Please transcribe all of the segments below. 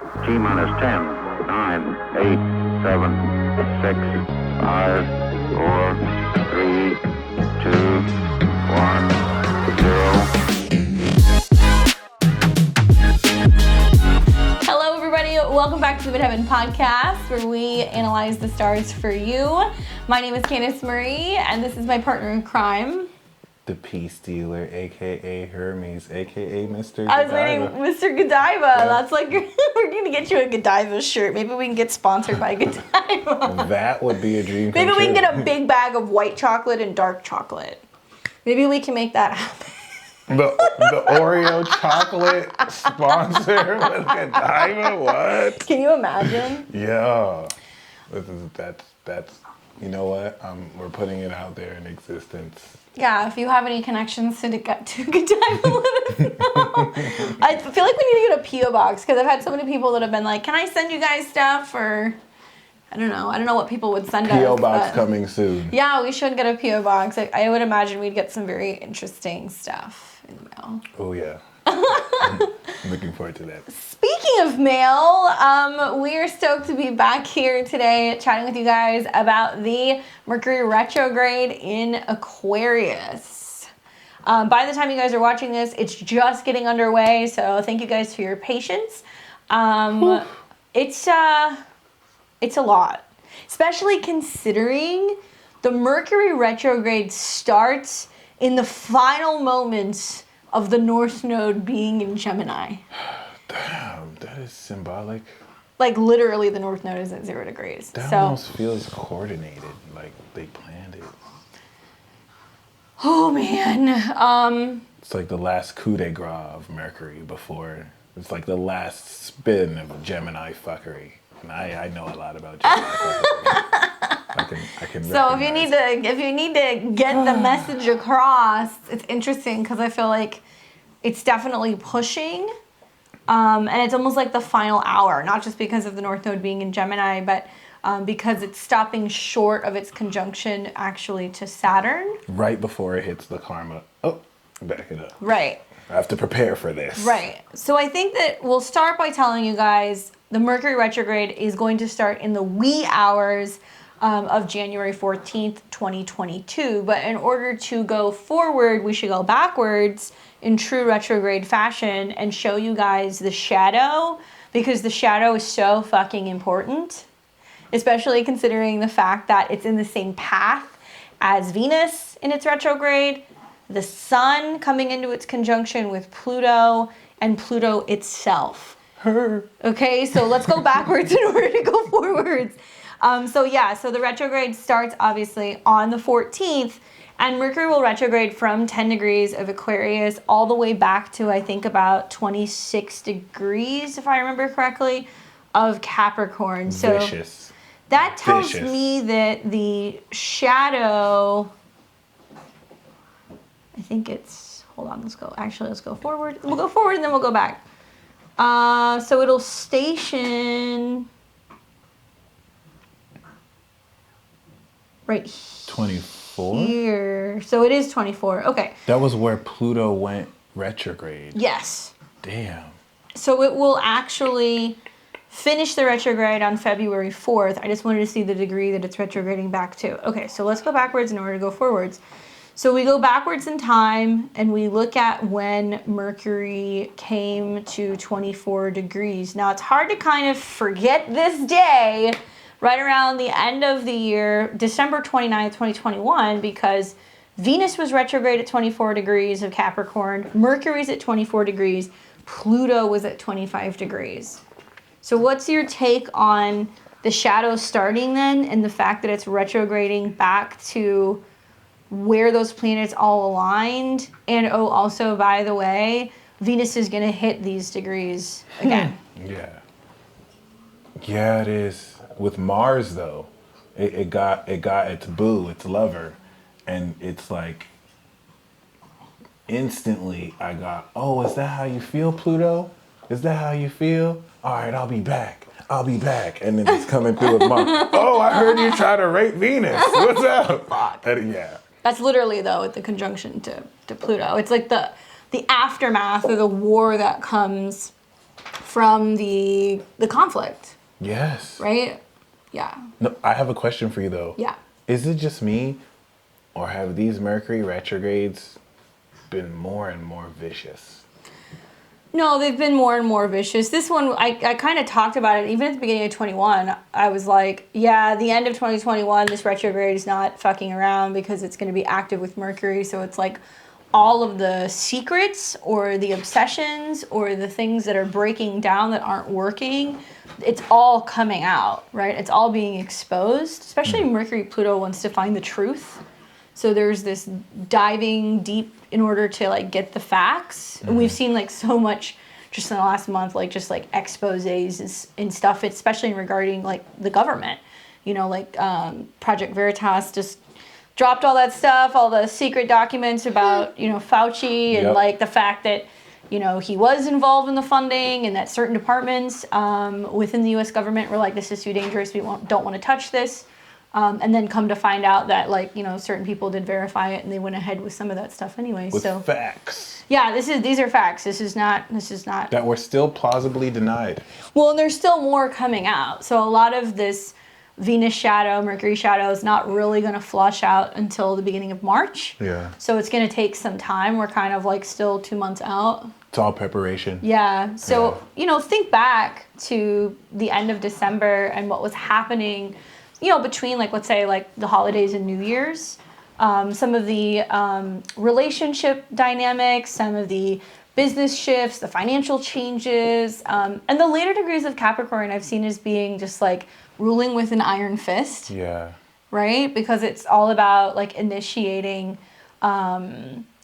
T-minus 10, 9, 8, 7, 6, 5, 4, 3, 2, 1, 0. Hello everybody, welcome back to the Midheaven Podcast, where we analyze the stars for you. My name is Candice Marie, and this is my partner in crime. The Peace Dealer, aka Hermes, aka Mr. I was Godiva. reading Mr. Godiva. Yeah. That's like, we're going to get you a Godiva shirt. Maybe we can get sponsored by Godiva. That would be a dream come Maybe we can true. get a big bag of white chocolate and dark chocolate. Maybe we can make that happen. The Oreo chocolate sponsor with Godiva, what? Can you imagine? Yeah. That's you know what? We're putting it out there in existence. Yeah, if you have any connections to Godiva, let us know. I feel like we need to get a P.O. box, because I've had so many people that have been like, can I send you guys stuff? Or, I don't know what people would send us. P.O. box coming soon. Yeah, we should get a P.O. box. I would imagine we'd get some very interesting stuff in the mail. Oh, yeah. I'm looking forward to that. Speaking of mail, we are stoked to be back here today chatting with you guys about the Mercury Retrograde in Aquarius. By the time you guys are watching this, it's just getting underway, so thank you guys for your patience. It's a lot, especially considering the Mercury Retrograde starts in the final moments of the North Node being in Gemini. Damn, that is symbolic. Like, literally, the North Node is at 0 degrees. That so, almost feels coordinated, like they planned it. oh, man. It's like the last coup de grace of Mercury before. It's like the last spin of Gemini fuckery. And I know a lot about Gemini fuckery. I can So if you need to get the message across, it's interesting because I feel like it's definitely pushing. And it's almost like the final hour, not just because of the North Node being in Gemini, but because it's stopping short of its conjunction actually to Saturn. Right before it hits the karma. Oh, back it up. Right. I have to prepare for this. Right. So I think that we'll start by telling you guys the Mercury retrograde is going to start in the wee hours of January 14th, 2022. But in order to go forward, we should go backwards in true retrograde fashion and show you guys the shadow, because the shadow is so fucking important, especially considering the fact that it's in the same path as Venus in its retrograde, the Sun coming into its conjunction with Pluto, and Pluto itself. Okay, so let's go backwards in order to go forwards. So the retrograde starts obviously on the 14th, and Mercury will retrograde from 10 degrees of Aquarius all the way back to, I think, about 26 degrees, if I remember correctly, of Capricorn. So Vicious. that tells me that the shadow, I think it's, hold on, let's go forward. We'll go forward and then we'll go back. So it'll station right 24? here. So it is 24. Okay. That was where Pluto went retrograde. Yes. Damn. So it will actually finish the retrograde on February 4th. I just wanted to see the degree that it's retrograding back to. Okay, so let's go backwards in order to go forwards. So we go backwards in time and we look at when Mercury came to 24 degrees. Now it's hard to kind of forget this day right around the end of the year, December 29th, 2021, because Venus was retrograde at 24 degrees of Capricorn, Mercury's at 24 degrees, Pluto was at 25 degrees. So what's your take on the shadow starting then and the fact that it's retrograding back to where those planets all aligned? And also, by the way, Venus is going to hit these degrees again. Yeah, it is. With Mars, though, it got its boo, its lover, and it's like instantly I got, oh, is that how you feel, Pluto? Is that how you feel? All right, I'll be back. And then it's coming through with Mars. Oh, I heard you try to rape Venus. What's up? Fuck. Yeah. That's literally, though, the conjunction to Pluto. It's like the aftermath or the war that comes from the conflict, Yes. right? Yeah. No, I have a question for you though. Yeah. Is it just me, or have these Mercury retrogrades been more and more vicious? No, they've been more and more vicious. This one, I kind of talked about it even at the beginning of 21. I was like, yeah, the end of 2021, this retrograde is not fucking around because it's going to be active with Mercury. So it's like all of the secrets or the obsessions or the things that are breaking down that aren't working, it's all coming out, right? It's all being exposed, especially Mercury Pluto wants to find the truth. So there's this diving deep in order to like get the facts. And we've seen like so much just in the last month, like just like exposés and stuff, especially regarding like the government, you know, like Project Veritas just dropped all that stuff, all the secret documents about, you know, Fauci and like the fact that, you know, he was involved in the funding and that certain departments within the US government were like, this is too dangerous. We don't want to touch this. And then come to find out that, like, you know, certain people did verify it and they went ahead with some of that stuff anyway. With so facts. Yeah, these are facts. This is not that were still plausibly denied. Well, and there's still more coming out. So a lot of this Venus shadow, Mercury shadow is not really going to flush out until the beginning of March. Yeah. So it's going to take some time. We're kind of like still 2 months out. It's all preparation. Yeah. So, you know, think back to the end of December and what was happening, you know, between like, let's say like the holidays and New Year's, some of the relationship dynamics, some of the business shifts, the financial changes, and the later degrees of Capricorn I've seen as being just like ruling with an iron fist. Yeah. Right? Because it's all about like initiating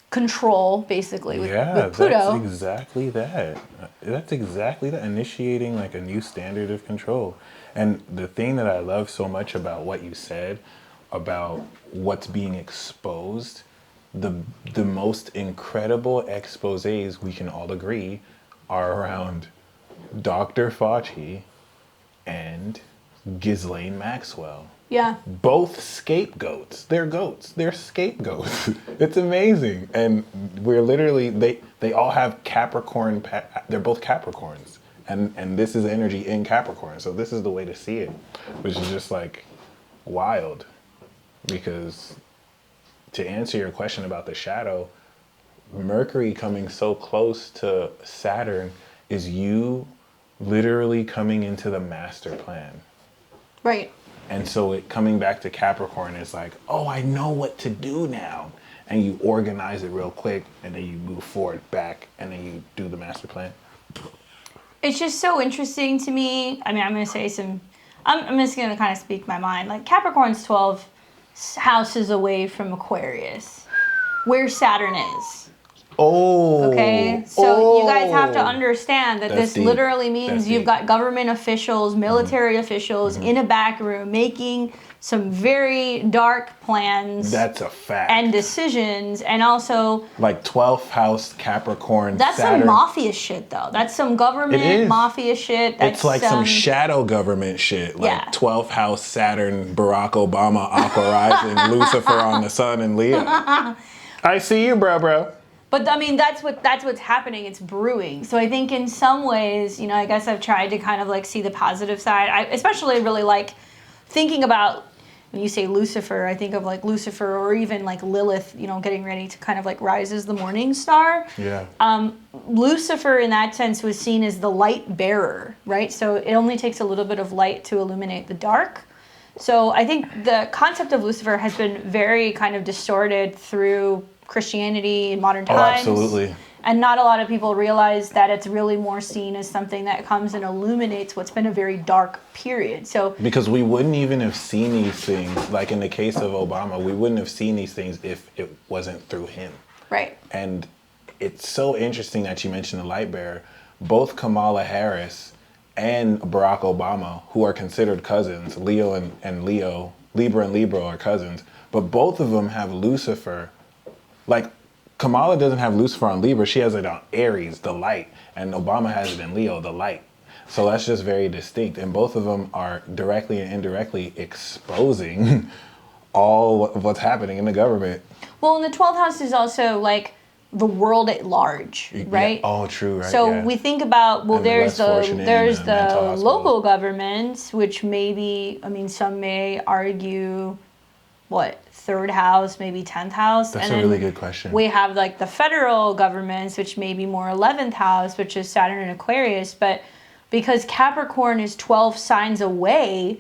control basically with Pluto. That's exactly that. That's exactly that. Initiating like a new standard of control. And the thing that I love so much about what you said about what's being exposed, the most incredible exposés we can all agree are around Dr. Fauci and Ghislaine Maxwell. Yeah. Both scapegoats. They're goats. They're scapegoats. It's amazing. And we're literally, they all have Capricorn, they're both Capricorns. And this is energy in Capricorn. So this is the way to see it, which is just like wild. Because to answer your question about the shadow, Mercury coming so close to Saturn is you literally coming into the master plan. Right. And so it coming back to Capricorn is like, oh, I know what to do now. And you organize it real quick and then you move forward back and then you do the master plan. It's just so interesting to me. I mean, I'm going to say I'm just going to kind of speak my mind. Like Capricorn's 12 houses away from Aquarius, where Saturn is. Oh. Okay. So you guys have to understand that this deep. literally means That's you've deep. got government officials, military officials in a back room making some very dark plans. That's a fact. And decisions, and also like 12th house Capricorn. that's Saturn. some mafia shit though. That's some It government is. mafia shit. That's It's like some shadow government shit. Like Yeah. 12th house Saturn, Barack Obama, Aqua Rising, Lucifer on the sun, and Leo. I see you, bro. But I mean, that's what's happening. It's brewing. So I think in some ways, you know, I guess I've tried to kind of like see the positive side. I especially really like thinking about when you say Lucifer, I think of like Lucifer or even like Lilith, you know, getting ready to kind of like rise as the morning star. Yeah. Lucifer in that sense was seen as the light bearer, right? So it only takes a little bit of light to illuminate the dark. So I think the concept of Lucifer has been very kind of distorted through Christianity in modern times. Oh, absolutely. And not a lot of people realize that it's really more seen as something that comes and illuminates what's been a very dark period. So Because we wouldn't even have seen these things, like in the case of Obama, we wouldn't have seen these things if it wasn't through him. right. And it's so interesting that you mentioned the light bearer. Both Kamala Harris and Barack Obama, who are considered cousins, Leo and Leo, Libra and Libra are cousins, but both of them have Lucifer. Like, Kamala doesn't have Lucifer on Libra, she has it on Aries, the light, and Obama has it in Leo, the light. So that's just very distinct, and both of them are directly and indirectly exposing all of what's happening in the government. Well, and the 12th house is also like the world at large, right? Yeah. Oh, true, right? So yeah. we think about, well, And the there's less fortunate there's in the mental the hospitals. local governments, which maybe, I mean, some may argue, what, third house, maybe 10th house. That's and a then really good question. We have like the federal governments, which may be more 11th house, which is Saturn and Aquarius. But because Capricorn is 12 signs away,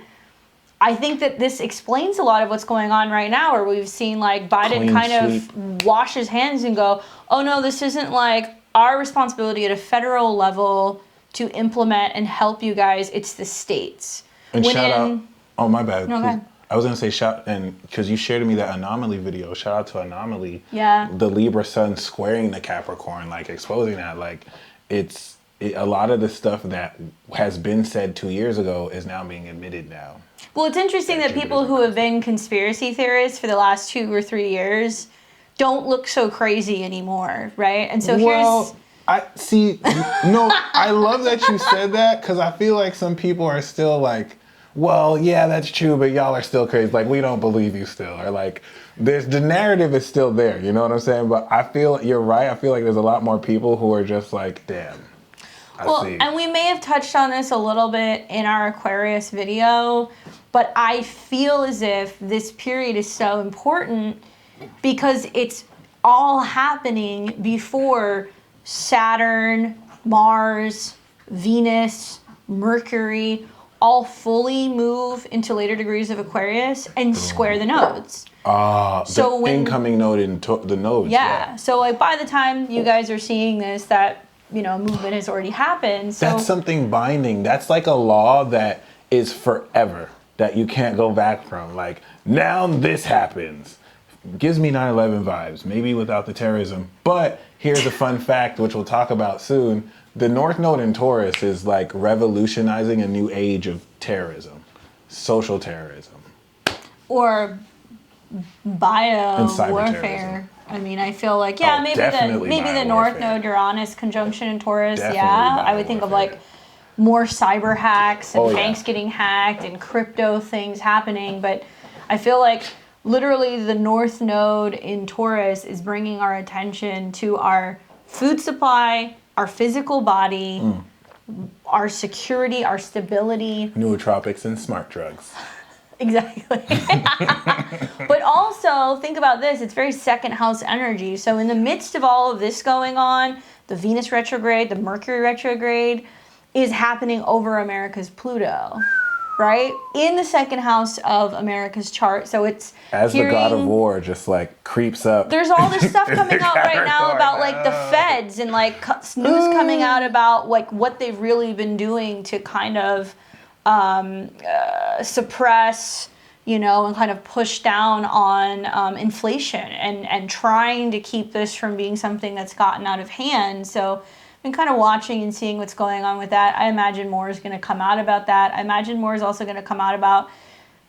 I think that this explains a lot of what's going on right now, where we've seen like Biden Clean kind sweep. of wash his hands and go, oh no, this isn't like our responsibility at a federal level to implement and help you guys. It's the states. And shout out. Oh, my bad. No, go ahead. I was gonna say and because you shared me that Anomaly video. Shout out to Anomaly. Yeah. The Libra Sun squaring the Capricorn, like exposing that, like a lot of the stuff that has been said 2 years ago is now being admitted now. Well, it's interesting that people who have been conspiracy theorists for the last 2 or 3 years don't look so crazy anymore, right? And so I see. No, I love that you said that, because I feel like some people are still like, well, yeah, that's true, but y'all are still crazy. Like, we don't believe you still. Or like, the narrative is still there. You know what I'm saying? But I feel you're right. I feel like there's a lot more people who are just like, damn. Well, and we may have touched on this a little bit in our Aquarius video, but I feel as if this period is so important because it's all happening before Saturn, Mars, Venus, Mercury all fully move into later degrees of Aquarius and square the nodes. So the incoming node in the nodes. Yeah. So like by the time you guys are seeing this, that movement has already happened. So That's something binding. That's like a law that is forever, that you can't go back from. Like, now this happens. Gives me 9/11 vibes, maybe without the terrorism. But here's a fun fact, which we'll talk about soon. The North Node in Taurus is like revolutionizing a new age of terrorism, social terrorism. Or bio And cyber warfare. terrorism. I mean, I feel like, yeah, maybe definitely the bio North warfare. Node Uranus conjunction in Taurus, Definitely yeah. bio I would think of warfare. like more cyber hacks and Oh, yeah. banks getting hacked and crypto things happening. But I feel like literally the North Node in Taurus is bringing our attention to our food supply, our physical body, our security, our stability. Nootropics and smart drugs. Exactly. But also, think about this. It's very second house energy. So in the midst of all of this going on, the Venus retrograde, the Mercury retrograde is happening over America's Pluto, right? In the second house of America's chart. So it's As the god of war just like creeps up. There's all this stuff coming out right now about like the feds and like news coming out about like what they've really been doing to kind of suppress, and kind of push down on inflation and trying to keep this from being something that's gotten out of hand. So I've been kind of watching and seeing what's going on with that. I imagine more is going to come out about that. I imagine more is also going to come out about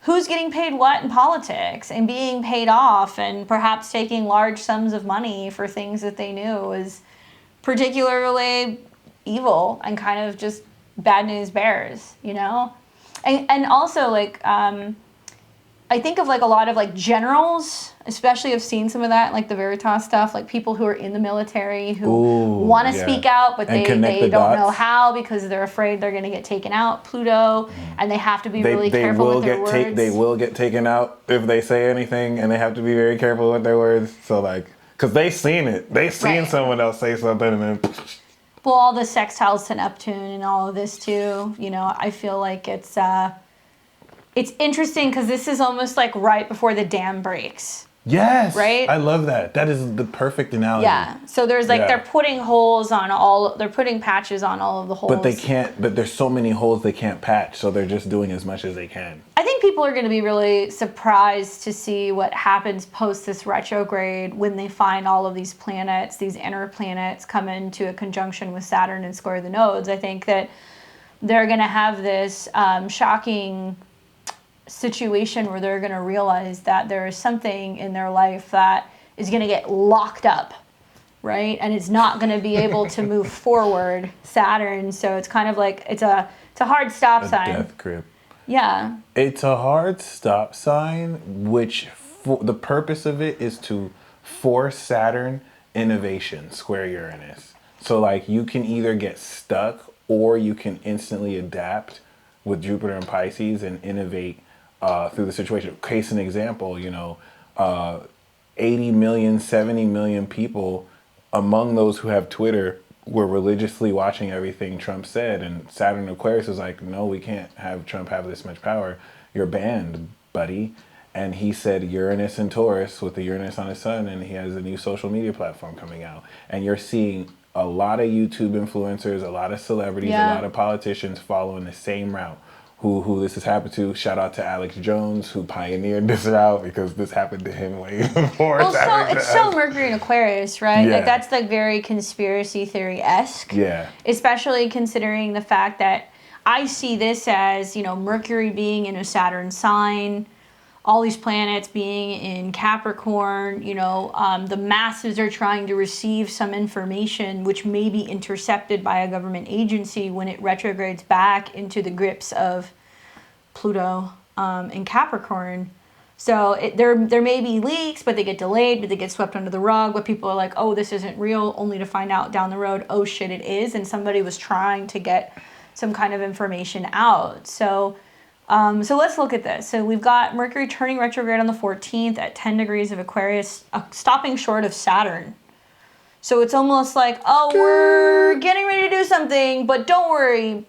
who's getting paid what in politics and being paid off and perhaps taking large sums of money for things that they knew was particularly evil and kind of just bad news bears, and also like I think of like a lot of like generals, especially I've seen some of that, like the Veritas stuff, like people who are in the military who want to speak out, but they don't know how because they're afraid they're going to get taken out, Pluto, and they have to be really careful with their words. They will get taken out if they say anything, and they have to be very careful with their words. So like, because they've seen it. They've seen someone else say something and then... Well, all the sextiles to Neptune and all of this too, I feel like it's interesting because this is almost like right before the dam breaks. Yes. Right? I love that. That is the perfect analogy. Yeah. So there's like, they're putting they're putting patches on all of the holes. But there's so many holes they can't patch, so they're just doing as much as they can. I think people are going to be really surprised to see what happens post this retrograde when they find all of these planets, these inner planets come into a conjunction with Saturn and square the nodes. I think that they're going to have this shocking situation where they're going to realize that there is something in their life that is going to get locked up, right? And it's not going to be able to move forward, Saturn. So it's kind of like it's a hard stop sign. Death grip. Yeah. It's a hard stop sign, which the purpose of it is to force Saturn innovation, square Uranus. So like you can either get stuck or you can instantly adapt with Jupiter and Pisces and innovate through the situation. Case in example, 80 million, 70 million people among those who have Twitter were religiously watching everything Trump said, and Saturn Aquarius was like, no, we can't have Trump have this much power. You're banned, buddy. And he said Uranus and Taurus with the Uranus on his sun, and he has a new social media platform coming out. And you're seeing a lot of YouTube influencers, a lot of celebrities, a lot of politicians following the same route. Who this has happened to. Shout out to Alex Jones, who pioneered this route, because this happened to him way before. Well, it's so Mercury and Aquarius, right? Yeah. Like that's like very conspiracy theory-esque. Yeah. Especially considering the fact that I see this as, Mercury being in a Saturn sign, all these planets being in Capricorn, the masses are trying to receive some information which may be intercepted by a government agency when it retrogrades back into the grips of Pluto in Capricorn. So there may be leaks, but they get delayed, but they get swept under the rug. But people are like, oh, this isn't real, only to find out down the road, oh shit, it is. And somebody was trying to get some kind of information out. So let's look at this. So we've got Mercury turning retrograde on the 14th at 10 degrees of Aquarius, stopping short of Saturn. So it's almost like, oh, we're getting ready to do something, but don't worry,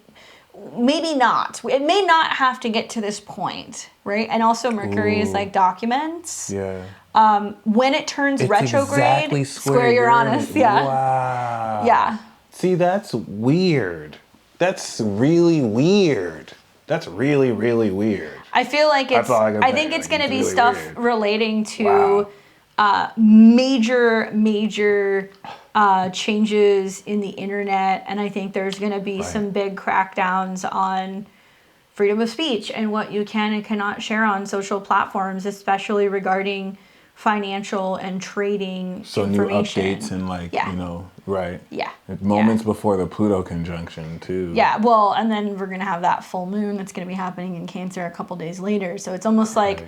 maybe not. It may not have to get to this point, right? And also Mercury is like documents. Yeah. When it turns It's retrograde, exactly square Uranus. Yeah. Wow. Yeah. See, that's weird. That's really weird. That's really, really weird. I feel like it's. I think it's going to be really stuff weird. relating to major changes in the internet, and I think there's going to be some big crackdowns on freedom of speech and what you can and cannot share on social platforms, especially regarding financial and trading information. New updates and right. Yeah. Moments before the Pluto conjunction too. Yeah, well, and then we're going to have that full moon that's going to be happening in Cancer a couple days later. So it's almost like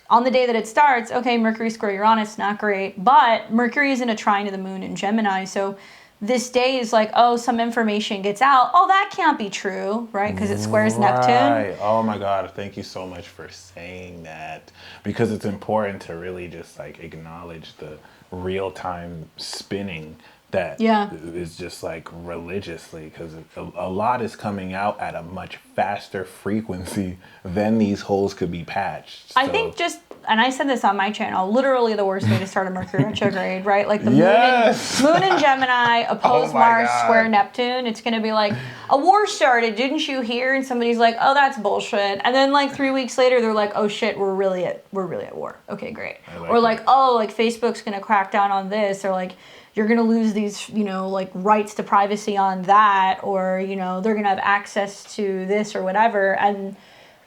on the day that it starts, okay, Mercury square Uranus, not great, but Mercury is in a trine to the moon in Gemini. So this day is like, oh, some information gets out. Oh, that can't be true, right? Because it squares Neptune. Oh my God, thank you so much for saying that. Because it's important to really just like acknowledge the real-time spinning that is just like religiously, because a lot is coming out at a much faster frequency than these holes could be patched. I think and I said this on my channel, literally the worst way to start a Mercury retrograde, right? Like the moon in Gemini, opposed Mars, square Neptune. It's going to be like, a war started, didn't you hear? And somebody's like, oh, that's bullshit. And then like 3 weeks later, they're like, oh shit, we're really at war. Okay, great. Or like, oh, like Facebook's going to crack down on this, or like, you're going to lose these, like rights to privacy on that, or, they're going to have access to this or whatever. And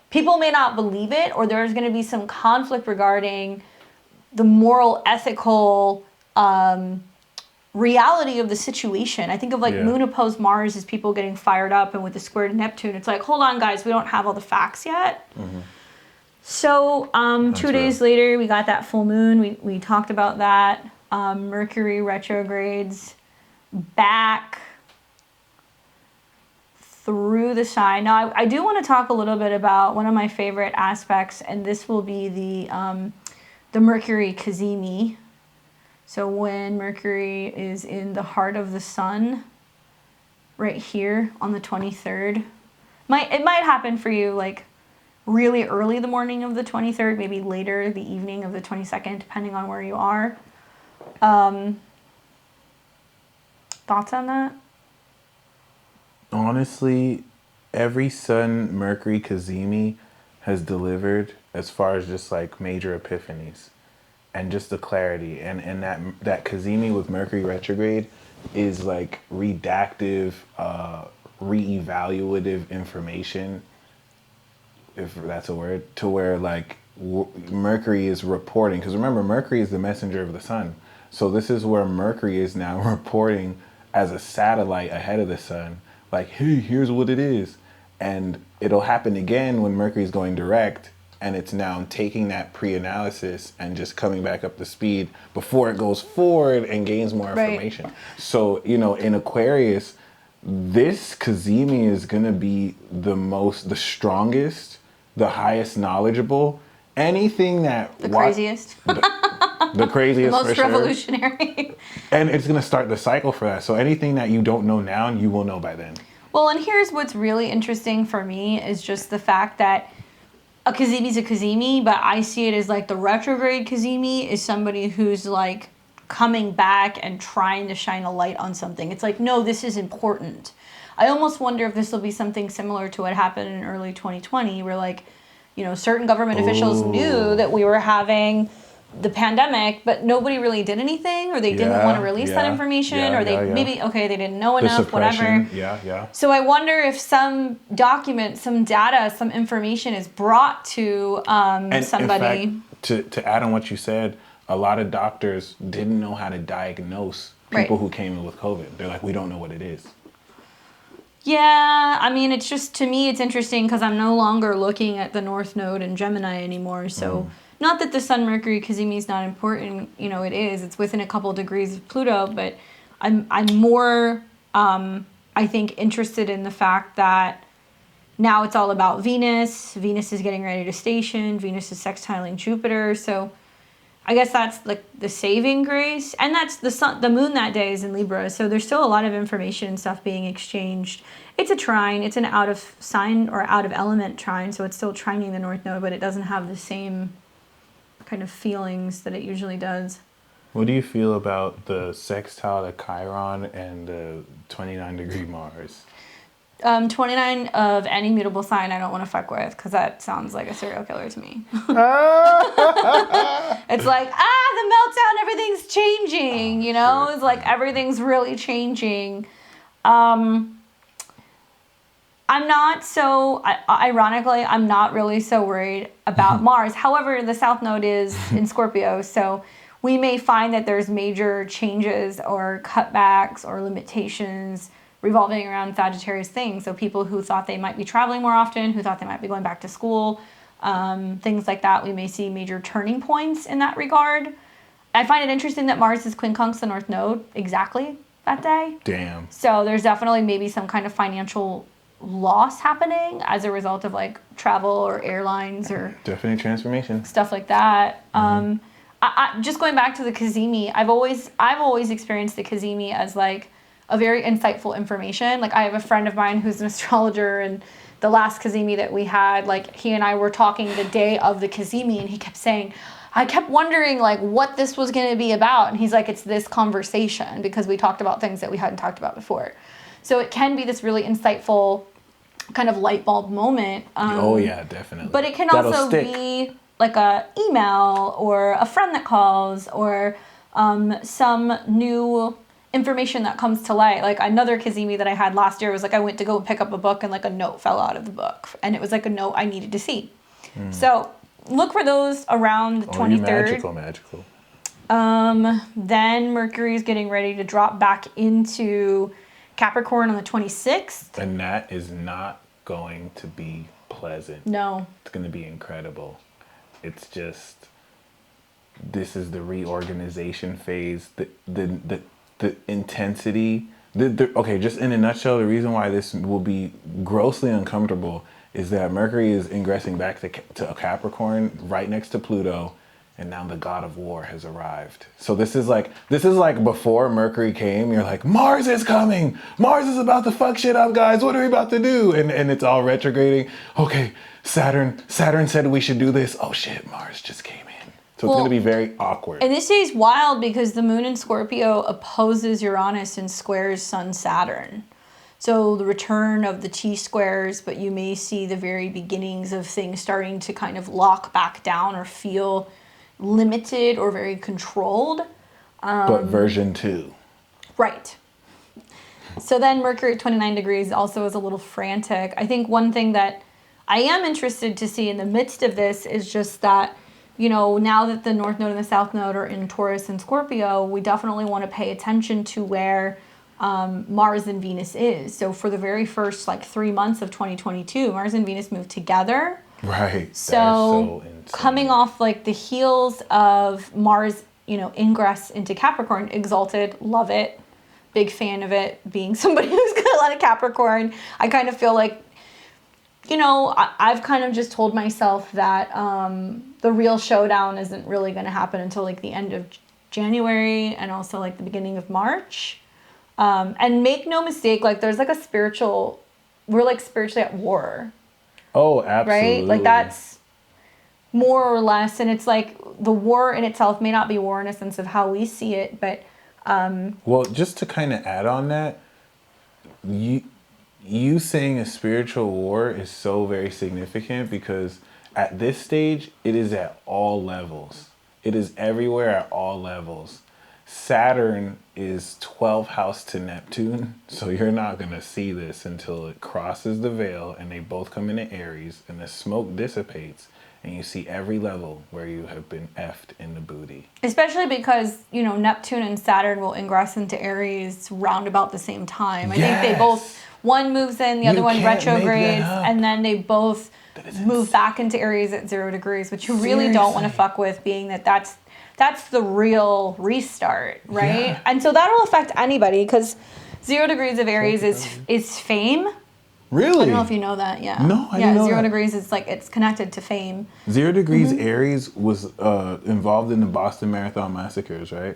people may not believe it, or there's going to be some conflict regarding the moral, ethical reality of the situation. I think of like moon opposed Mars as people getting fired up, and with the square to Neptune, it's like, hold on, guys, we don't have all the facts yet. Mm-hmm. So 2 days later, we got that full moon. We talked about that. Mercury retrogrades back through the sign. Now, I do want to talk a little bit about one of my favorite aspects, and this will be the Mercury Kazimi. So when Mercury is in the heart of the sun, right here on the 23rd, it might happen for you like really early the morning of the 23rd, maybe later the evening of the 22nd, depending on where you are. Thoughts on that? Honestly, every Sun Mercury Kazimi has delivered as far as just like major epiphanies and just the clarity, and that Kazimi with Mercury retrograde is like redactive, re-evaluative information, if that's a word, to where like Mercury is reporting, because remember, Mercury is the messenger of the sun. So this is where Mercury is now reporting as a satellite ahead of the sun, like, hey, here's what it is. And it'll happen again when Mercury's going direct and it's now taking that pre-analysis and just coming back up to speed before it goes forward and gains more information. So, in Aquarius, this Kazimi is going to be the strongest, the highest knowledgeable, anything that... The craziest. The craziest, most for sure. revolutionary. And it's going to start the cycle for that. So anything that you don't know now, you will know by then. Well, and here's what's really interesting for me is just the fact that a Kazimi's a Kazimi, but I see it as like the retrograde Kazimi is somebody who's like coming back and trying to shine a light on something. It's like, no, this is important. I almost wonder if this will be something similar to what happened in early 2020, where like, certain government officials knew that we were having the pandemic, but nobody really did anything, or they didn't want to release that information, or they maybe, they didn't know enough, whatever. So I wonder if some document, some data, some information is brought to somebody. In fact, to add on what you said, a lot of doctors didn't know how to diagnose people who came in with COVID. They're like, we don't know what it is. Yeah, I mean, it's just, to me, it's interesting because I'm no longer looking at the North Node in Gemini anymore, so... Not that the Sun Mercury Kazimi is not important, it is. It's within a couple degrees of Pluto, but I'm more, I think, interested in the fact that now it's all about Venus. Venus is getting ready to station. Venus is sextiling Jupiter. So I guess that's like the saving grace. And that's the sun, the moon that day is in Libra. So there's still a lot of information and stuff being exchanged. It's a trine. It's an out of sign or out of element trine. So it's still trining the North Node, but it doesn't have the same kind of feelings that it usually does. What do you feel about the sextile to Chiron and the 29-degree Mars? 29 of any mutable sign I don't want to fuck with, because that sounds like a serial killer to me. It's like, the meltdown, everything's changing, It's like everything's really changing. I'm not so, ironically, I'm not really so worried about Mars. However, the South Node is in Scorpio, so we may find that there's major changes or cutbacks or limitations revolving around Sagittarius things. So people who thought they might be traveling more often, who thought they might be going back to school, things like that, we may see major turning points in that regard. I find it interesting that Mars is quincunx the North Node exactly that day. Damn. So there's definitely maybe some kind of financial loss happening as a result of like travel or airlines or definitely transformation stuff like that. I just going back to the Kazimi, I've always experienced the Kazimi as like a very insightful information. Like I have a friend of mine who's an astrologer, and the last Kazimi that we had, like he and I were talking the day of the Kazimi, and he kept saying, I kept wondering like what this was going to be about, and he's like, it's this conversation, because we talked about things that we hadn't talked about before. So it can be this really insightful kind of light bulb moment. Oh yeah, definitely. But it can also be like a email or a friend that calls, or some new information that comes to light. Like another Kazimi that I had last year was like I went to go pick up a book and like a note fell out of the book, and it was like a note I needed to see. So look for those around the 23rd. Magical. Then Mercury is getting ready to drop back into Capricorn on the 26th. And that is not going to be pleasant. No. It's going to be incredible. It's just, this is the reorganization phase, the intensity. Okay, just in a nutshell, the reason why this will be grossly uncomfortable is that Mercury is ingressing back to Capricorn right next to Pluto, and now the god of war has arrived. So this is like before Mercury came, you're like, Mars is coming. Mars is about to fuck shit up, guys. What are we about to do? And it's all retrograding. Okay, Saturn said we should do this. Oh shit, Mars just came in. So it's going to be very awkward. And this day is wild because the moon in Scorpio opposes Uranus and squares Sun Saturn. So the return of the T-squares, but you may see the very beginnings of things starting to kind of lock back down or feel limited or very controlled. But version 2. Right. So then Mercury at 29 degrees also is a little frantic. I think one thing that I am interested to see in the midst of this is just that, now that the North Node and the South Node are in Taurus and Scorpio, we definitely want to pay attention to where Mars and Venus is. So for the very first 3 months of 2022, Mars and Venus moved together. Right. So Insane. coming off like the heels of Mars, ingress into Capricorn, exalted, love it, big fan of it, being somebody who's got a lot of Capricorn. I kind of feel like, I've kind of just told myself that the real showdown isn't really going to happen until like the end of January and also like the beginning of March. And make no mistake, like there's like we're like spiritually at war. Oh, absolutely. Right? Like that's more or less, and it's like the war in itself may not be war in a sense of how we see it, but well, just to kind of add on that, you saying a spiritual war is so very significant because at this stage, it is at all levels. It is everywhere at all levels. Saturn is 12th house to Neptune, so you're not going to see this until it crosses the veil and they both come into Aries and the smoke dissipates and you see every level where you have been effed in the booty. Especially because, Neptune and Saturn will ingress into Aries round about the same time. I think they both, one moves in, the other one retrogrades, and then they both move back into Aries at 0 degrees, which you really don't want to fuck with, being that's the real restart, right? Yeah. And so that'll affect anybody because 0 degrees of Aries is fame. Really? I don't know if you know that. Yeah. No, I didn't know 0 that. degrees is like it's connected to fame. 0 degrees Aries was involved in the Boston Marathon massacres, right?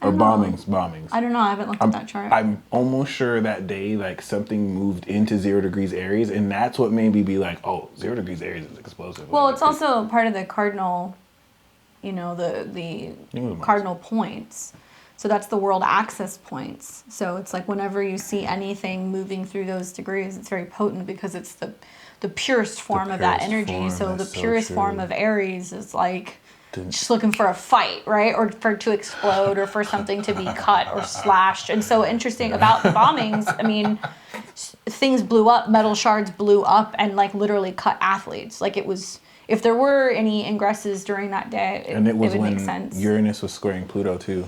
Or bombings. I don't know. I haven't looked at that chart. I'm almost sure that day, like something moved into 0 degrees Aries, and that's what made me be like, "Oh, 0 degrees Aries is explosive." Well, it's also part of the cardinal. The cardinal points. So that's the world axis points. So it's like whenever you see anything moving through those degrees, it's very potent because it's the purest form of that energy. So the purest form of Aries is like just looking for a fight, right? Or for it to explode or for something to be cut or slashed. And so interesting about the bombings, I mean, things blew up, metal shards blew up and like literally cut athletes. Like it was... If there were any ingresses during that day, it would make sense. Uranus was squaring Pluto too.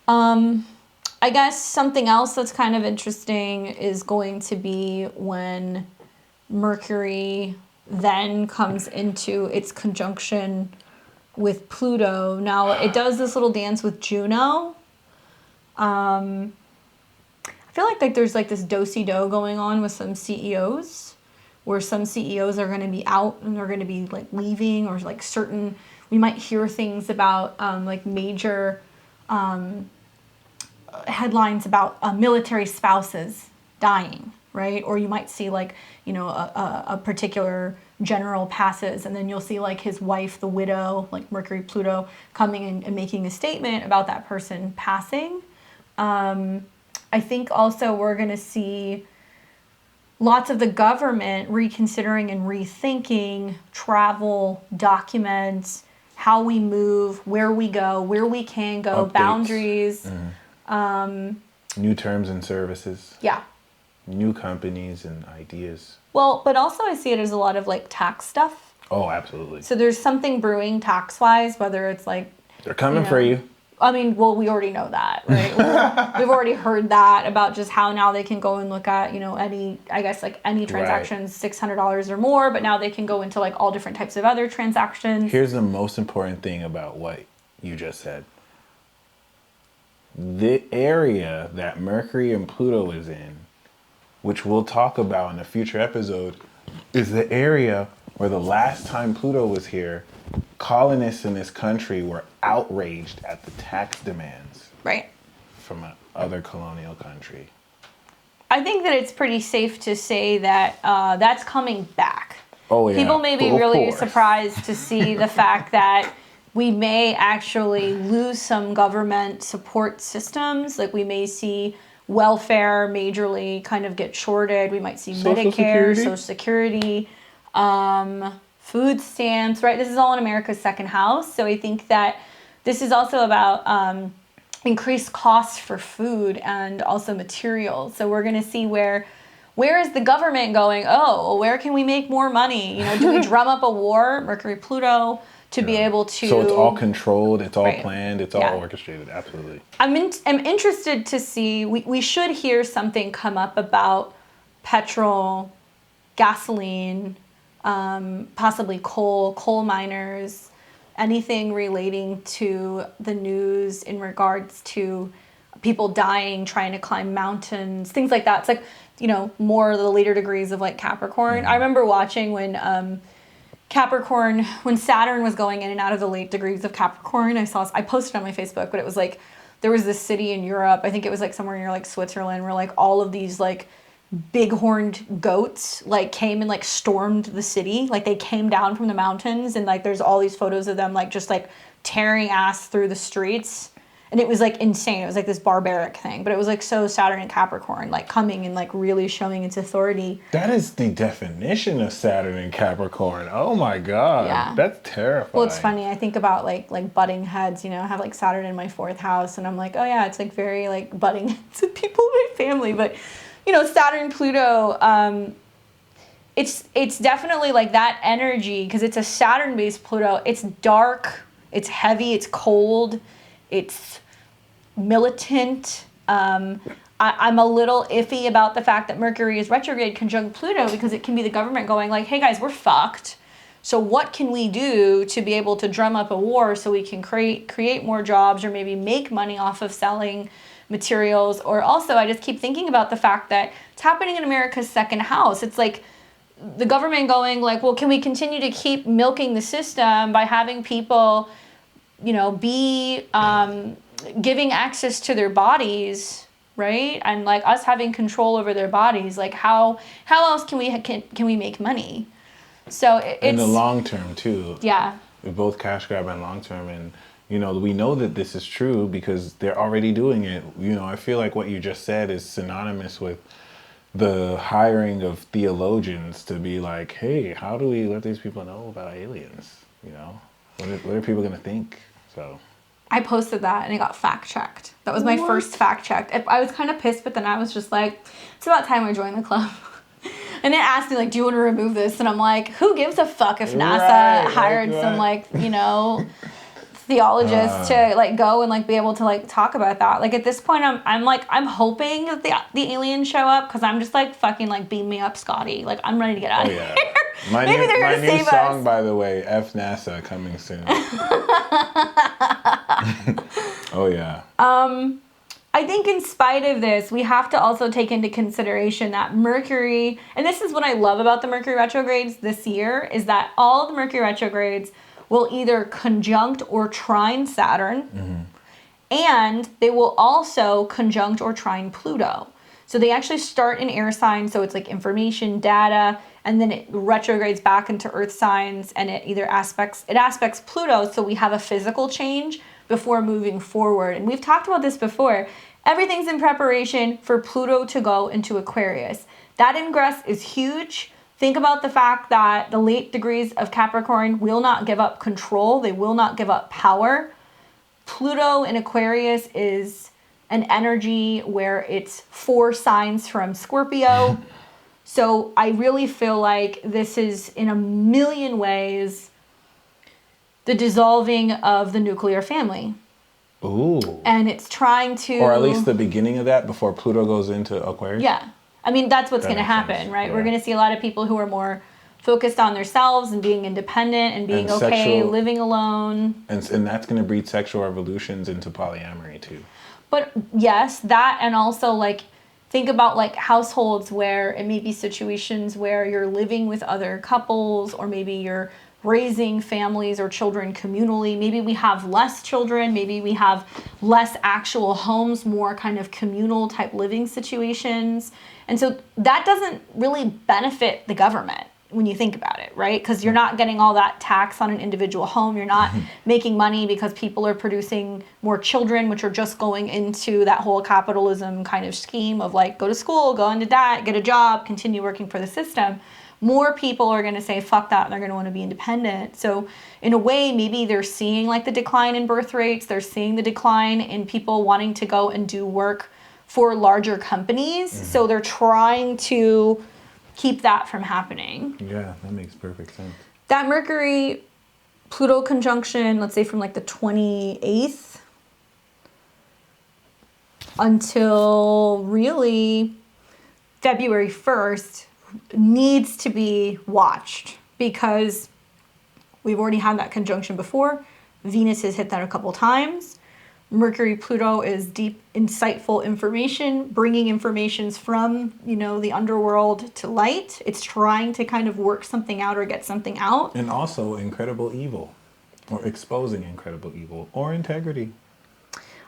I guess something else that's kind of interesting is going to be when Mercury then comes into its conjunction with Pluto. Now, it does this little dance with Juno. I feel like there's like this do-si-do going on with some CEOs, where some CEOs are going to be out and they're going to be like leaving, or like certain, we might hear things about like major headlines about military spouses dying, right? Or you might see like, a particular general passes and then you'll see like his wife, the widow, like Mercury, Pluto, coming in and making a statement about that person passing. I think also we're going to see lots of the government reconsidering and rethinking travel, documents, how we move, where we go, where we can go, updates, boundaries. New terms and services. Yeah. New companies and ideas. Well, but also I see it as a lot of like tax stuff. Oh, absolutely. So there's something brewing tax-wise, whether it's like... They're coming for you. I mean, well, we already know that, right? We've already heard that about just how now they can go and look at, any transactions, $600 or more, but now they can go into like all different types of other transactions. Here's the most important thing about what you just said. The area that Mercury and Pluto is in, which we'll talk about in a future episode, is the area where the last time Pluto was here, colonists in this country were outraged at the tax demands from another colonial country. I think that it's pretty safe to say that that's coming back. Oh, yeah. People may be really surprised to see the fact that we may actually lose some government support systems. Like we may see welfare majorly kind of get shorted. We might see Medicare, Social Security, food stamps, right? This is all in America's second house. So I think that this is also about increased costs for food and also materials. So we're going to see where is the government going, where can we make more money? Do we drum up a war, Mercury, Pluto, to be able to... So it's all controlled, it's all planned, it's all orchestrated, absolutely. I'm interested to see, we should hear something come up about petrol, gasoline, possibly coal miners, anything relating to the news in regards to people dying, trying to climb mountains, things like that. It's like, you know, more of the later degrees of like Capricorn. I remember watching when Capricorn, when Saturn was going in and out of the late degrees of Capricorn, I posted on my Facebook, but it was like, there was this city in Europe, I think it was like somewhere near like Switzerland, where like all of these like big-horned goats like came and like stormed the city. Like they came down from the mountains, and like there's all these photos of them like just like tearing ass through the streets. And it was like insane. It was like this barbaric thing, but it was like so Saturn and Capricorn, like coming and like really showing its authority. That is the definition of Saturn and Capricorn. Oh my God. Yeah. That's terrifying. Well, it's funny. I think about like butting heads, you know, I have like Saturn in my 4th house, and I'm like, oh yeah, it's like very like butting heads with people in my family. But, you know, Saturn, Pluto, it's definitely like that energy, because it's a Saturn-based Pluto. It's dark, it's heavy, it's cold, it's militant. I'm a little iffy about the fact that Mercury is retrograde conjunct Pluto, because it can be the government going like, hey guys, we're fucked. So what can we do to be able to drum up a war so we can create more jobs, or maybe make money off of selling materials? Or also, I just keep thinking about the fact that it's happening in America's 2nd house. It's like the government going like, well, can we continue to keep milking the system by having people, you know, be giving access to their bodies, right? And like us having control over their bodies. Like how else can we make money? So it's in the long term too. Yeah. Both cash grab and long term, and you know, we know that this is true because they're already doing it. You know, I feel like what you just said is synonymous with the hiring of theologians to be like, hey, how do we let these people know about aliens? You know, what are people gonna think? So I posted that and it got fact checked. That was my first fact check. I was kind of pissed, but then I was just like, it's about time I joined the club. And it asked me like, do you want to remove this? And I'm like, who gives a fuck if NASA hired some like, you know, theologists to like go and like be able to like talk about that. Like at this point, I'm hoping that the aliens show up, because I'm just like, fucking like beam me up, Scotty. Like I'm ready to get out of here. My Maybe they're gonna save us. My new song, by the way, F NASA, coming soon. Oh yeah. I think in spite of this, we have to also take into consideration that Mercury, and this is what I love about the Mercury retrogrades this year, is that all the Mercury retrogrades will either conjunct or trine Saturn, and they will also conjunct or trine Pluto. So they actually start in air signs, so it's like information, data, and then it retrogrades back into earth signs, and it either aspects Pluto, so we have a physical change before moving forward. And we've talked about this before. Everything's in preparation for Pluto to go into Aquarius. That ingress is huge. Think about the fact that the late degrees of Capricorn will not give up control. They will not give up power. Pluto in Aquarius is an energy where it's 4 signs from Scorpio. So I really feel like this is, in a million ways, the dissolving of the nuclear family. Ooh. And it's trying to... Or at least the beginning of that before Pluto goes into Aquarius? Yeah. I mean, that's what's going to happen, sense. right? Yeah. We're going to see a lot of people who are more focused on themselves and being independent and being living alone. And that's going to breed sexual revolutions into polyamory too. But yes, that, and also like, think about like households where it may be situations where you're living with other couples, or maybe you're raising families or children communally. Maybe we have less children, maybe we have less actual homes, more kind of communal type living situations. And so that doesn't really benefit the government when you think about it, right? Because you're not getting all that tax on an individual home. You're not making money because people are producing more children, which are just going into that whole capitalism kind of scheme of like, go to school, go into debt, get a job, continue working for the system. More people are going to say, fuck that, and they're going to want to be independent. So in a way, maybe they're seeing like the decline in birth rates. They're seeing the decline in people wanting to go and do work for larger companies. So they're trying to keep that from happening. Yeah, that makes perfect sense. That Mercury-Pluto conjunction, let's say from like the 28th until really February 1st, needs to be watched, because we've already had that conjunction before. Venus has hit that a couple times. Mercury Pluto is deep, insightful information, bringing informations from, the underworld to light. It's trying to kind of work something out or get something out. And also incredible evil, or exposing incredible evil, or integrity.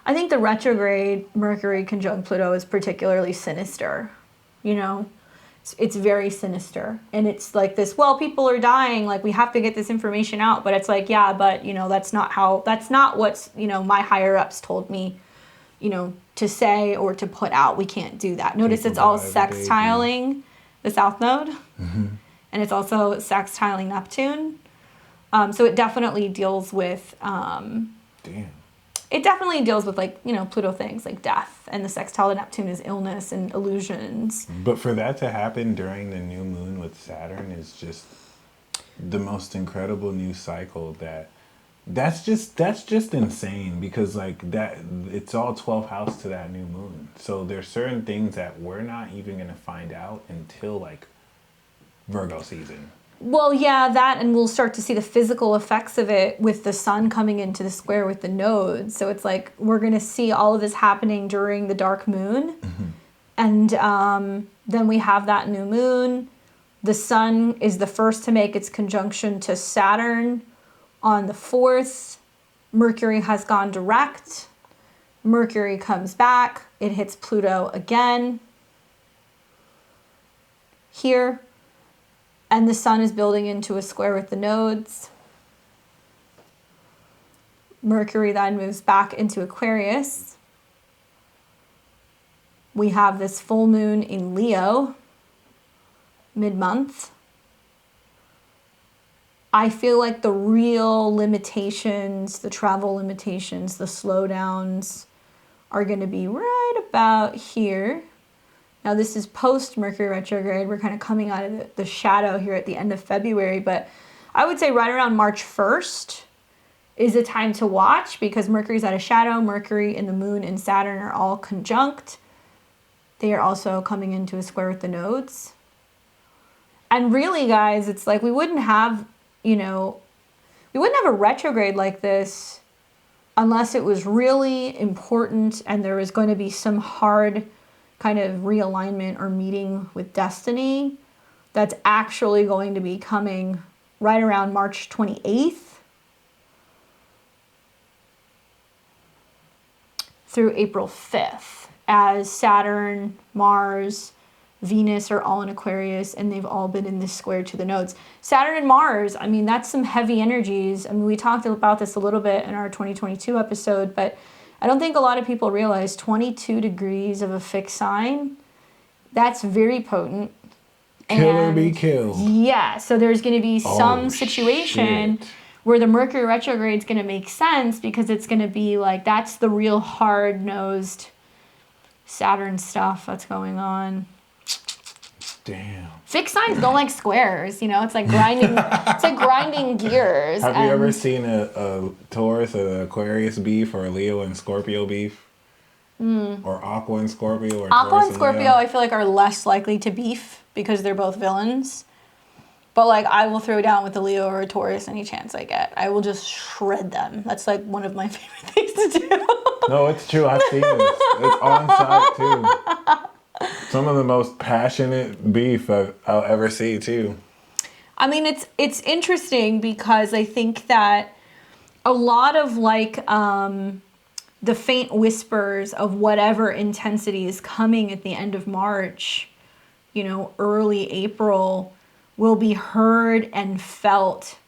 I think the retrograde Mercury conjunct Pluto is particularly sinister. It's very sinister. And it's like this, well, people are dying, like we have to get this information out. But it's like, yeah, but that's not what's, my higher ups told me, to say or to put out. We can't do that. Notice People it's all die, sextiling the South Node. Mm-hmm. And it's also sextiling Neptune. So it definitely deals with, it definitely deals with Pluto things like death, and the sextile to Neptune is illness and illusions. But for that to happen during the new moon with Saturn is just the most incredible new cycle that's just insane, because that it's all 12th house to that new moon. So there's certain things that we're not even going to find out until Virgo season. Well, yeah, that, and we'll start to see the physical effects of it with the sun coming into the square with the nodes. So it's like we're going to see all of this happening during the dark moon. Mm-hmm. And then we have that new moon. The sun is the first to make its conjunction to Saturn on the 4th. Mercury has gone direct. Mercury comes back. It hits Pluto again here. And the sun is building into a square with the nodes. Mercury then moves back into Aquarius. We have this full moon in Leo, mid-month. I feel like the real limitations, the travel limitations, the slowdowns are going to be right about here. Now, this is post-Mercury retrograde. We're kind of coming out of the shadow here at the end of February. But I would say right around March 1st is a time to watch, because Mercury's out of shadow. Mercury and the moon and Saturn are all conjunct. They are also coming into a square with the nodes. And really, guys, it's like we wouldn't have a retrograde like this unless it was really important and there was going to be some hard kind of realignment or meeting with destiny that's actually going to be coming right around March 28th through April 5th, as Saturn, Mars, Venus are all in Aquarius, and they've all been in this square to the nodes. Saturn and Mars, that's some heavy energies. We talked about this a little bit in our 2022 episode, but I don't think a lot of people realize 22 degrees of a fixed sign, that's very potent. Kill or be killed. Yeah, so there's going to be some situation where the Mercury retrograde is going to make sense, because it's going to be that's the real hard-nosed Saturn stuff that's going on. Damn. Fixed signs don't like squares, it's like grinding. It's like grinding gears. Have you ever seen a Taurus and Aquarius beef, or a Leo and Scorpio beef, or Aqua and Scorpio, or Aqua Taurus and Scorpio? Leo? I feel like are less likely to beef because they're both villains. But I will throw down with a Leo or a Taurus any chance I get. I will just shred them. That's one of my favorite things to do. No, it's true. I've seen this. It's on site too. Some of the most passionate beef I'll ever see too. It's interesting, because I think that a lot of the faint whispers of whatever intensity is coming at the end of March, early April, will be heard and felt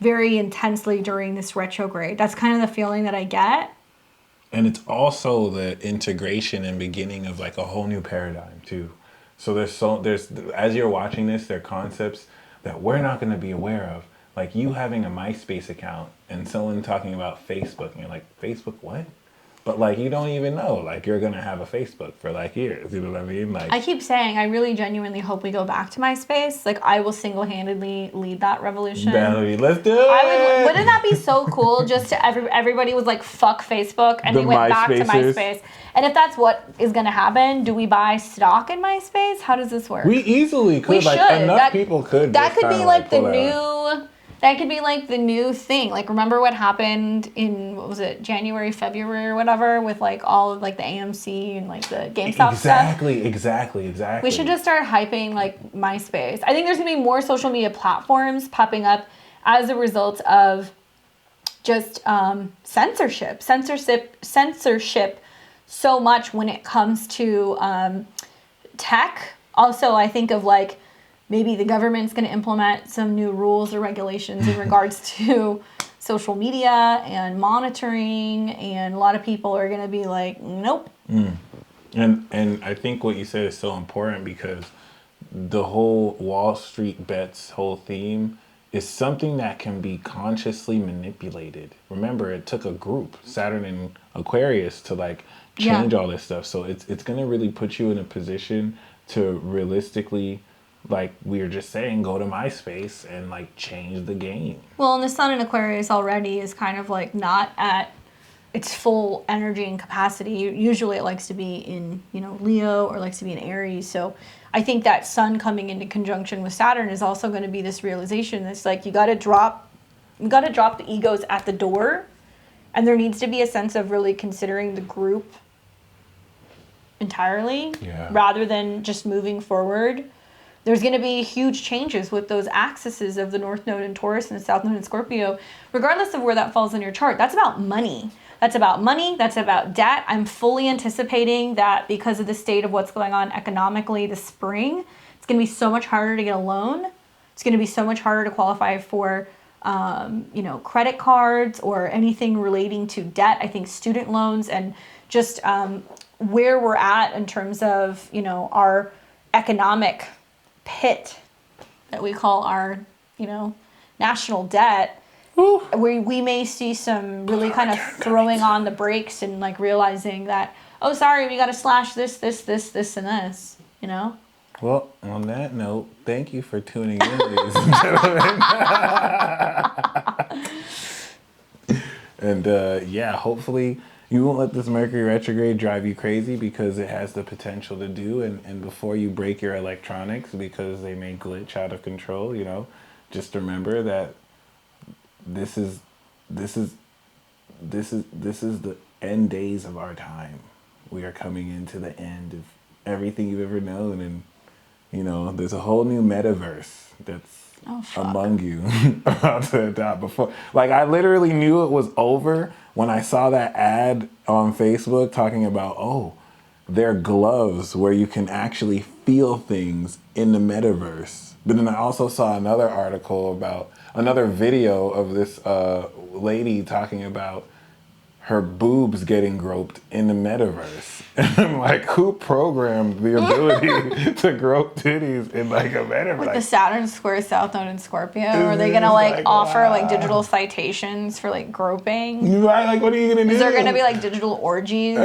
very intensely during this retrograde. That's kind of the feeling that I get. And it's also the integration and beginning of a whole new paradigm too. So there's as you're watching this, there are concepts that we're not going to be aware of. Like you having a MySpace account and someone talking about Facebook, and you're like, Facebook what? But like, you don't even know, like, you're gonna have a Facebook for like years. You know what I mean? Like, I keep saying, I really genuinely hope we go back to MySpace. Like, I will single-handedly lead that revolution. let's do it. Wouldn't that be so cool? Just to everybody was like, fuck Facebook, and The they went back to MySpacers. MySpace. And if that's what is gonna happen, do we buy stock in MySpace? How does this work? We easily could. We like, should. enough people could. That just could be kinda, like the pull out. new. That could be like the new thing. Like, remember what happened in, what was it, January, February, or whatever, with like all of like the AMC and like the GameStop stuff. Exactly. We should just start hyping like MySpace. I think there's gonna be more social media platforms popping up as a result of just censorship so much when it comes to tech. Also, I think of like, maybe the government's going to implement some new rules or regulations in regards to social media and monitoring, and a lot of people are going to be like, nope. And I think what you said is so important, because the whole Wall Street bets whole theme is something that can be consciously manipulated. Remember, it took a group, Saturn and Aquarius, to like change all this stuff. So it's going to really put you in a position to realistically, like we were just saying, go to MySpace and like change the game. Well, and the sun in Aquarius already is kind of like not at its full energy and capacity. Usually it likes to be in, Leo, or likes to be in Aries. So I think that sun coming into conjunction with Saturn is also going to be this realization that's like, you got to drop the egos at the door, and there needs to be a sense of really considering the group entirely, rather than just moving forward. There's going to be huge changes with those axes of the North Node in Taurus and the South Node in Scorpio, regardless of where that falls in your chart. That's about money. That's about debt. I'm fully anticipating that because of the state of what's going on economically this spring, it's going to be so much harder to get a loan. It's going to be so much harder to qualify for, credit cards or anything relating to debt. I think student loans and just where we're at in terms of, our economic pit that we call our, national debt, we may see some really kind of throwing on the brakes and like realizing that, oh, sorry, we got to slash this, and this, Well, on that note, thank you for tuning in, ladies and gentlemen. And hopefully you won't let this Mercury retrograde drive you crazy, because it has the potential to do. And before you break your electronics because they may glitch out of control, just remember that this is the end days of our time. We are coming into the end of everything you've ever known, and there's a whole new metaverse that's among you about to adopt. Before, like, I literally knew it was over when I saw that ad on Facebook talking about, they're gloves where you can actually feel things in the metaverse. But then I also saw another article about another video of this lady talking about her boobs getting groped in the metaverse. And I'm like, who programmed the ability to grope titties in like a metaverse? With the Saturn square South Node in Scorpio, are they gonna like offer like digital citations for like groping? Right, like what are you gonna do? Is there gonna be like digital orgies?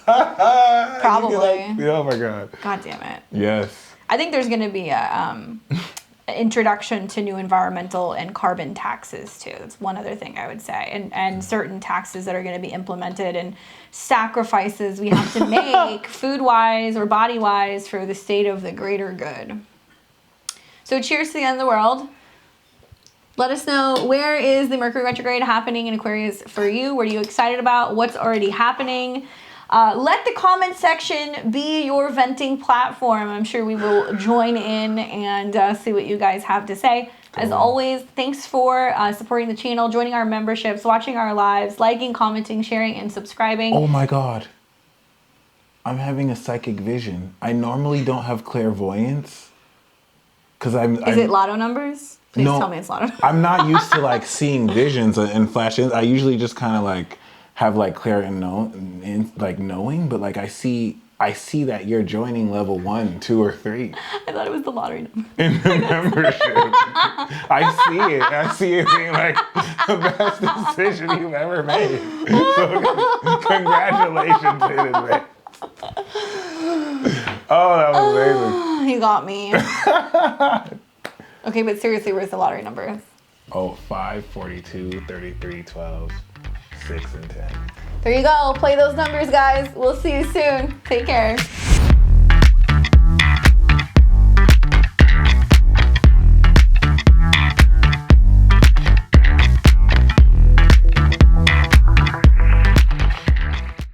Probably. Oh my God. God damn it. Yes. I think there's gonna be a introduction to new environmental and carbon taxes too. That's one other thing I would say, and certain taxes that are going to be implemented, and sacrifices we have to make food wise or body wise for the state of the greater good. So cheers to the end of the world. Let us know, where is the Mercury retrograde happening in Aquarius for you? What are you excited about? What's already happening? Let the comment section be your venting platform. I'm sure we will join in and see what you guys have to say. As always, thanks for supporting the channel, joining our memberships, watching our lives, liking, commenting, sharing, and subscribing. Oh my God. I'm having a psychic vision. I normally don't have clairvoyance. Is it lotto numbers? Please tell me it's lotto numbers. I'm not used to like seeing visions and flashes. I usually just kind of like have like knowing, but like I see I see that you're joining level 1, 2, or 3 I thought it was the lottery number. in the membership. I see it. I see it being like the best decision you've ever made. So congratulations in advance. Oh, that was amazing. You got me. Okay, but seriously, where's the lottery number? Oh, 5, 42, 33, 12, 6, and 10. There you go. Play those numbers, guys. We'll see you soon. Take care.